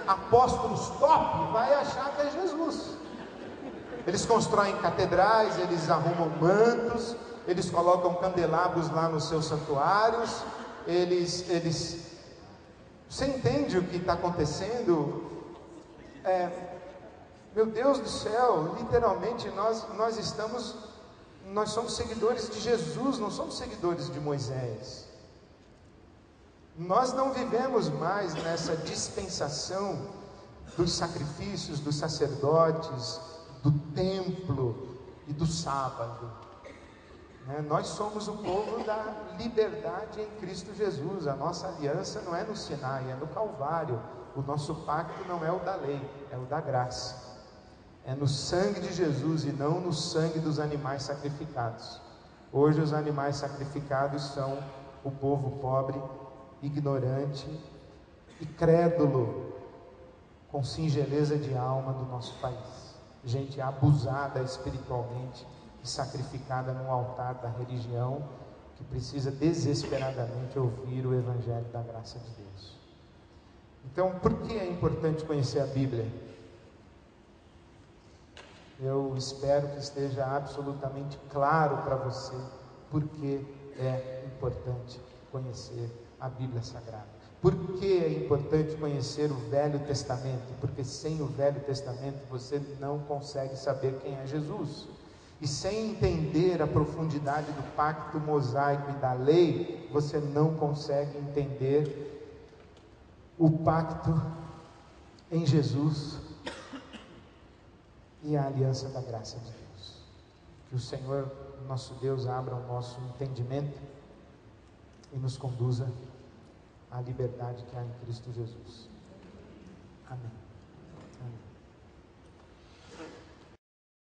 apóstolos top vai achar que é Jesus. Eles constroem catedrais, eles arrumam mantos, eles colocam candelabros lá nos seus santuários, você entende o que está acontecendo? Meu Deus do céu, literalmente nós somos seguidores de Jesus, não somos seguidores de Moisés. Nós não vivemos mais nessa dispensação dos sacrifícios, dos sacerdotes, do templo e do sábado. Nós somos o povo da liberdade em Cristo Jesus. A nossa aliança não é no Sinai, é no Calvário. O nosso pacto não é o da lei, é o da graça. É no sangue de Jesus e não no sangue dos animais sacrificados. Hoje os animais sacrificados são o povo pobre, ignorante e crédulo, com singeleza de alma do nosso país. Gente abusada espiritualmente e sacrificada no altar da religião, que precisa desesperadamente ouvir o Evangelho da graça de Deus. Então, por que é importante conhecer a Bíblia? Eu espero que esteja absolutamente claro para você por que é importante conhecer a Bíblia Sagrada. Por que é importante conhecer o Velho Testamento? Porque sem o Velho Testamento você não consegue saber quem é Jesus. E sem entender a profundidade do pacto mosaico e da lei, você não consegue entender o pacto em Jesus e a aliança da graça de Deus. Que o Senhor, nosso Deus, abra o nosso entendimento e nos conduza à liberdade que há em Cristo Jesus. Amém.